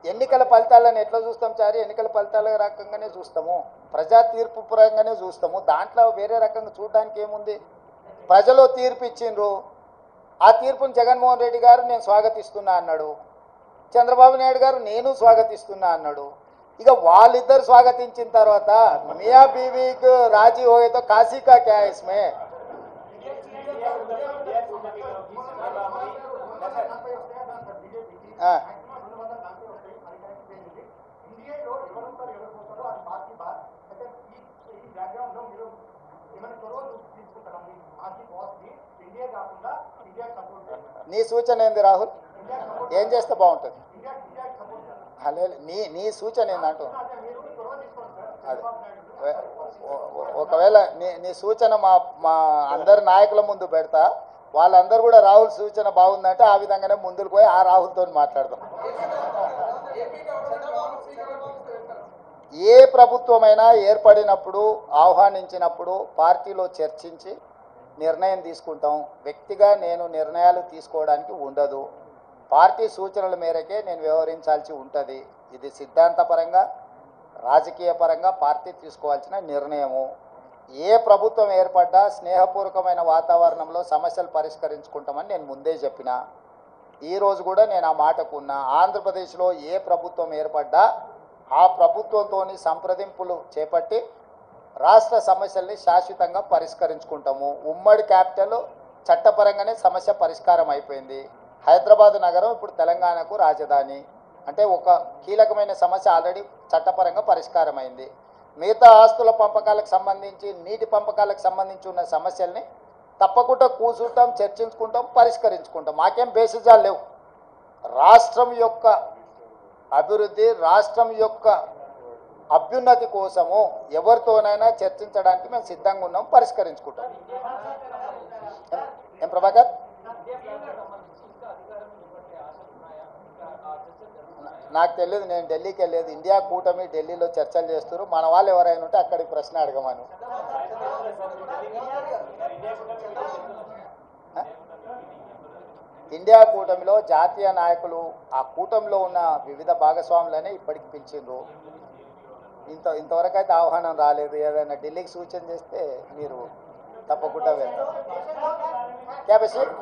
ఎన్నికల ఫలితాలను ఎట్లా చూస్తాం చారి? ఎన్నికల ఫలితాల రకంగానే చూస్తాము, ప్రజా తీర్పు పరంగానే చూస్తాము. దాంట్లో వేరే రకంగా చూడడానికి ఏముంది? ప్రజలు తీర్పు ఇచ్చిండ్రు, ఆ తీర్పును జగన్మోహన్ రెడ్డి గారు నేను స్వాగతిస్తున్నా అన్నాడు, చంద్రబాబు నాయుడు గారు నేను స్వాగతిస్తున్నా అన్నాడు. ఇక వాళ్ళిద్దరు స్వాగతించిన తర్వాత మియా బీవీకి రాజీ హోయేతో కాశీ కా క్యా ఇస్మే? నీ సూచన ఏంది రాహుల్? ఏం చేస్తే బాగుంటుంది? నీ సూచన ఏందంటూ అది ఒకవేళ నీ సూచన మా అందరి నాయకుల ముందు పెడతా, వాళ్ళందరూ కూడా రాహుల్ సూచన బాగుందంటే ఆ విధంగానే ముందుకు పోయి ఆ రాహుల్తో మాట్లాడదాం. ఏ ప్రభుత్వమైనా ఏర్పడినప్పుడు ఆహ్వానించినప్పుడు పార్టీలో చర్చించి నిర్ణయం తీసుకుంటాం. వ్యక్తిగా నేను నిర్ణయాలు తీసుకోవడానికి ఉండదు, పార్టీ సూచనల మేరకే నేను వ్యవహరించాల్సి ఉంటుంది. ఇది సిద్ధాంతపరంగా రాజకీయ పరంగా పార్టీ తీసుకోవాల్సిన నిర్ణయము. ఏ ప్రభుత్వం ఏర్పడ్డా స్నేహపూర్వకమైన వాతావరణంలో సమస్యలు పరిష్కరించుకుంటామని నేను ముందే చెప్పిన. ఈరోజు కూడా నేను ఆ మాటకు ఉన్నా. ఆంధ్రప్రదేశ్లో ఏ ప్రభుత్వం ఏర్పడ్డా ఆ ప్రభుత్వంతో సంప్రదింపులు చేపట్టి రాష్ట్ర సమస్యల్ని శాశ్వతంగా పరిష్కరించుకుంటాము. ఉమ్మడి క్యాపిటల్ చట్టపరంగానే సమస్య పరిష్కారం అయిపోయింది. హైదరాబాద్ నగరం ఇప్పుడు తెలంగాణకు రాజధాని అంటే ఒక కీలకమైన సమస్య ఆల్రెడీ చట్టపరంగా పరిష్కారం అయింది. మిగతా ఆస్తుల పంపకాలకు సంబంధించి, నీటి పంపకాలకు సంబంధించి ఉన్న సమస్యల్ని తప్పకుండా కూర్చుంటాం, చర్చించుకుంటాం, పరిష్కరించుకుంటాం. మాకేం బేసిజాలు లేవు. రాష్ట్రం యొక్క అభివృద్ధి, రాష్ట్రం యొక్క అభ్యున్నతి కోసము ఎవరితోనైనా చర్చించడానికి మేము సిద్ధంగా ఉన్నాం, పరిష్కరించుకుంటాం. ఏం ప్రభాకర్? నాకు తెలియదు, నేను ఢిల్లీకి వెళ్ళలేదు. ఇండియా కూటమి ఢిల్లీలో చర్చలు చేస్తారు. మన వాళ్ళు ఎవరైనా ఉంటే అక్కడికి ప్రశ్న అడగమను. ఇండియా కూటమిలో జాతీయ నాయకులు ఆ కూటమిలో ఉన్న వివిధ భాగస్వాములనే ఇప్పటికి పిలిచిండ్రు. ఇంతవరకు అయితే ఆహ్వానం రాలేదు. ఏదైనా ఢిల్లీకి సూచన చేస్తే మీరు తప్పకుండా వెళ్తారు. క్యా బషీర్?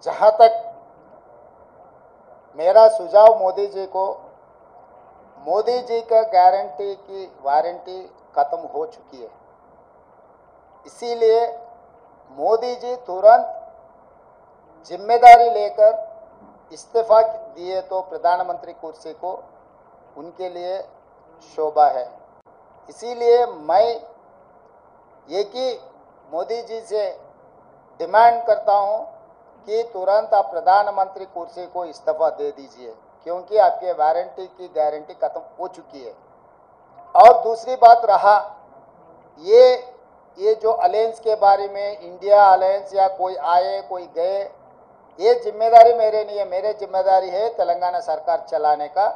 जहाँ तक मेरा सुझाव मोदी जी को, मोदी जी का गारंटी की वारंटी खत्म हो चुकी है, इसीलिए मोदी जी तुरंत जिम्मेदारी लेकर इस्तीफा दिए तो प्रधानमंत्री कुर्सी को उनके लिए शोभा है। इसीलिए मैं एक ही मोदी जी से डिमांड करता हूँ कि तुरंत आप प्रधानमंत्री कुर्सी को इस्तीफा दे दीजिए, क्योंकि आपके वारंटी की गारंटी खत्म हो चुकी है। और दूसरी बात रहा ये जो अलायंस के बारे में, इंडिया अलायंस या कोई आए कोई गए, ये जिम्मेदारी मेरे नहीं है। मेरे जिम्मेदारी है तेलंगाना सरकार चलाने का,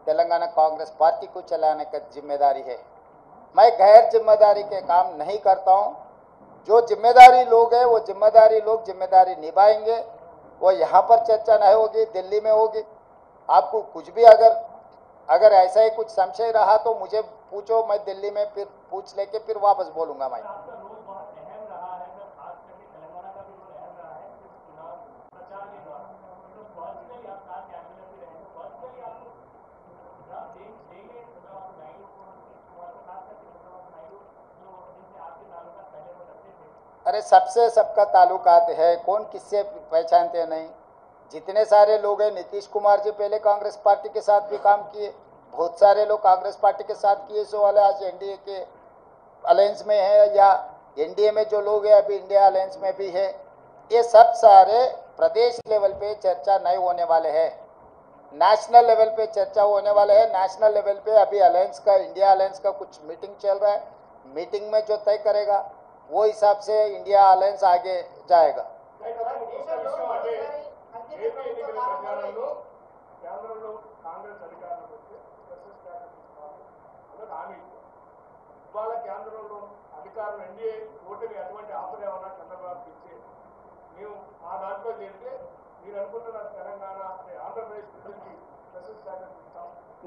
तेलंगाना कांग्रेस पार्टी को चलाने का जिम्मेदारी है। मैं गैर जिम्मेदारी के काम नहीं करता हूँ। जो जिम्मेदारी लोग हैं वो जिम्मेदारी लोग जिम्मेदारी निभाएंगे। वो यहाँ पर चर्चा नहीं होगी, दिल्ली में होगी। आपको कुछ भी अगर ऐसा ही कुछ संशय रहा तो मुझे पूछो, मैं दिल्ली में फिर पूछ लेके फिर वापस बोलूँगा। मैं अरे सबसे सबका ताल्लुकात है, कौन किससे पहचानते नहीं। जितने सारे लोग हैं, नीतीश कुमार जी पहले कांग्रेस पार्टी के साथ भी काम किए, बहुत सारे लोग कांग्रेस पार्टी के साथ किए, सो वाले आज एनडीए के अलायंस में है, या एनडीए में जो लोग हैं अभी इंडिया अलायंस में भी है। ये सब सारे प्रदेश लेवल पे चर्चा नहीं होने वाले हैं, नेशनल लेवल पे चर्चा होने वाले हैं। नेशनल लेवल पे अभी अलायंस का, इंडिया अलायंस का कुछ मीटिंग चल रहा है। मीटिंग में जो तय करेगा वो हिसाब से इंडिया अलायंस आगे जाएगा।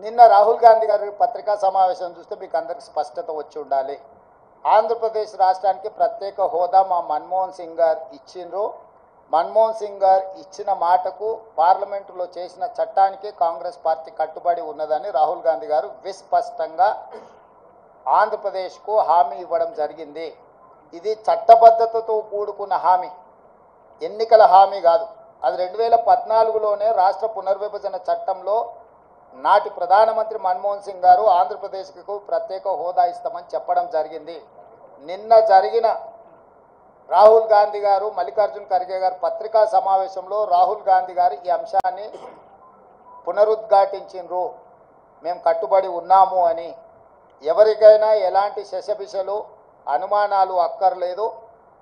నిన్న రాహుల్ గాంధీ గారి పత్రికా సమావేశం చూస్తే మీకు అందరికి స్పష్టత వచ్చి ఉండాలి. ఆంధ్రప్రదేశ్ రాష్ట్రానికి ప్రత్యేక హోదా మా మన్మోహన్ సింగ్ గారు ఇచ్చిండ్రు. మన్మోహన్ సింగ్ గారు ఇచ్చిన మాటకు పార్లమెంటులో చేసిన చట్టానికి కాంగ్రెస్ పార్టీ కట్టుబడి ఉన్నదని రాహుల్ గాంధీ గారు విస్పష్టంగా ఆంధ్రప్రదేశ్కు హామీ ఇవ్వడం జరిగింది. ఇది చట్టబద్ధతతో కూడుకున్న హామీ, ఎన్నికల హామీ కాదు. అది 2014లోనే రాష్ట్ర పునర్విభజన చట్టంలో నాటి ప్రధానమంత్రి మన్మోహన్ సింగ్ గారు ఆంధ్రప్రదేశ్కు ప్రత్యేక హోదా ఇస్తామని చెప్పడం జరిగింది. నిన్న జరిగిన రాహుల్ గాంధీ గారు మల్లికార్జున్ ఖర్గే గారు పత్రికా సమావేశంలో రాహుల్ గాంధీ గారు ఈ అంశాన్ని పునరుద్ఘాటించిండ్రు. మేము కట్టుబడి ఉన్నాము అని. ఎవరికైనా ఎలాంటి శశబిషలు అనుమానాలు అక్కర్లేదు.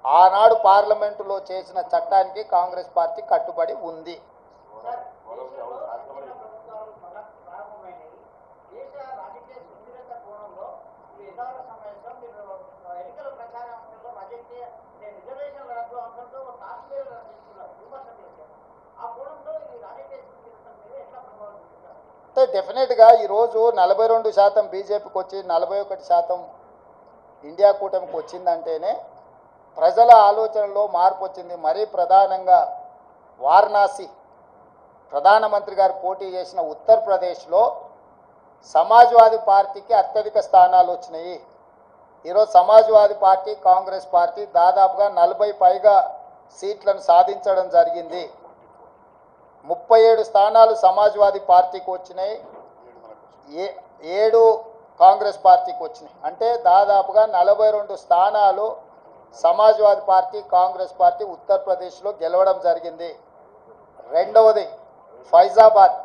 ఆనాడు పార్లమెంటులో చేసిన చట్టానికి కాంగ్రెస్ పార్టీ కట్టుబడి ఉంది. డెఫినెట్గా ఈరోజు 42% బీజేపీకి వచ్చి 41% ఇండియా కూటమికి వచ్చిందంటేనే ప్రజల ఆలోచనలో మార్పు వచ్చింది. మరీ ప్రధానంగా వారణాసి ప్రధానమంత్రి గారు పోటీ చేసిన ఉత్తరప్రదేశ్లో సమాజ్వాదీ పార్టీకి అత్యధిక స్థానాలు వచ్చినాయి. ఈరోజు సమాజ్వాదీ పార్టీ కాంగ్రెస్ పార్టీ దాదాపుగా 40 పైగా సీట్లను సాధించడం జరిగింది. 37 స్థానాలు సమాజ్వాదీ పార్టీకి వచ్చినాయి, 7 కాంగ్రెస్ పార్టీకి వచ్చినాయి. అంటే దాదాపుగా 42 స్థానాలు సమాజ్వాదీ పార్టీ కాంగ్రెస్ పార్టీ ఉత్తరప్రదేశ్లో గెలవడం జరిగింది. రెండవది ఫైజాబాద్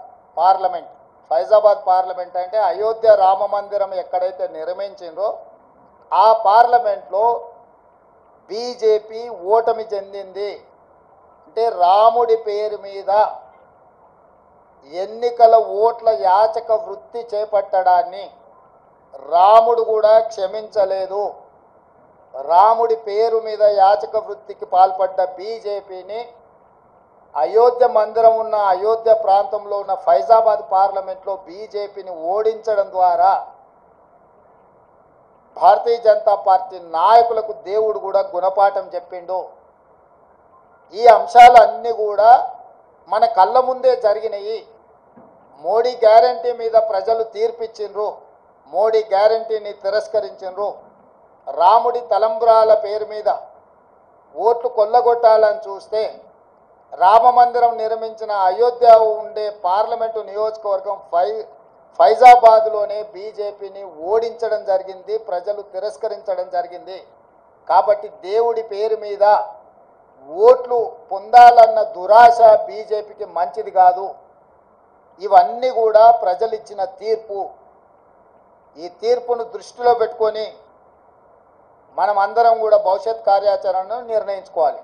పార్లమెంట్ అంటే అయోధ్య రామ మందిరం ఎక్కడైతే నిర్మించిందో ఆ పార్లమెంట్లో బీజేపీ ఓటమి చెందింది. అంటే రాముడి పేరు మీద ఎన్నికల ఓట్ల యాచక వృత్తి చేపట్టడాన్ని రాముడు కూడా క్షమించలేదు. రాముడి పేరు మీద యాచక వృత్తికి పాల్పడ్డ బీజేపీని అయోధ్య మందిరం ఉన్న అయోధ్య ప్రాంతంలో ఉన్న ఫైజాబాద్ పార్లమెంట్లో బీజేపీని ఓడించడం ద్వారా భారతీయ జనతా పార్టీ నాయకులకు దేవుడు కూడా గుణపాఠం చెప్పిండు. ఈ అంశాలన్నీ కూడా మన కళ్ళ ముందే జరిగినాయి. మోడీ గ్యారంటీ మీద ప్రజలు తీర్పిచ్చిండ్రు, మోడీ గ్యారంటీని తిరస్కరించిండ్రు. రాముడి తలంబ్రాల పేరు మీద ఓట్లు కొల్లగొట్టాలని చూస్తే రామ మందిరం నిర్మించిన అయోధ్య ఉండే పార్లమెంటు నియోజకవర్గం ఫైజాబాద్లోనే బీజేపీని ఓడించడం జరిగింది, ప్రజలు తిరస్కరించడం జరిగింది. కాబట్టి దేవుడి పేరు మీద ఓట్లు పొందాలన్న దురాశ బీజేపీకి మంచిది కాదు. ఇవన్నీ కూడా ప్రజలు ఇచ్చిన తీర్పు. ఈ తీర్పును దృష్టిలో పెట్టుకొని మనం అందరం కూడా భవిష్యత్ కార్యాచరణను నిర్ణయించుకోవాలి.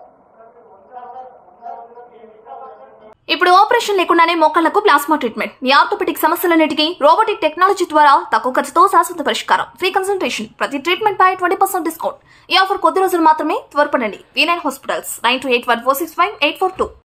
ఇప్పుడు ఆపరేషన్ లేకుండానే మోకాళ్లకు ప్లాస్మా ట్రీట్మెంట్. మీ ఆర్థోపెడిక్ సమస్యలన్నిటికీ రోబోటిక్ టెక్నాలజీ ద్వారా తక్కువ ఖర్చుతో శాశ్వత పరిష్కారం. ఫ్రీ కన్సల్టేషన్, ప్రతి ట్రీట్మెంట్ పై 20% డిస్కౌంట్. ఈ ఆఫర్ కొద్ది రోజులు మాత్రమే. త్వరపడండి. V9 hospitals 9281465842.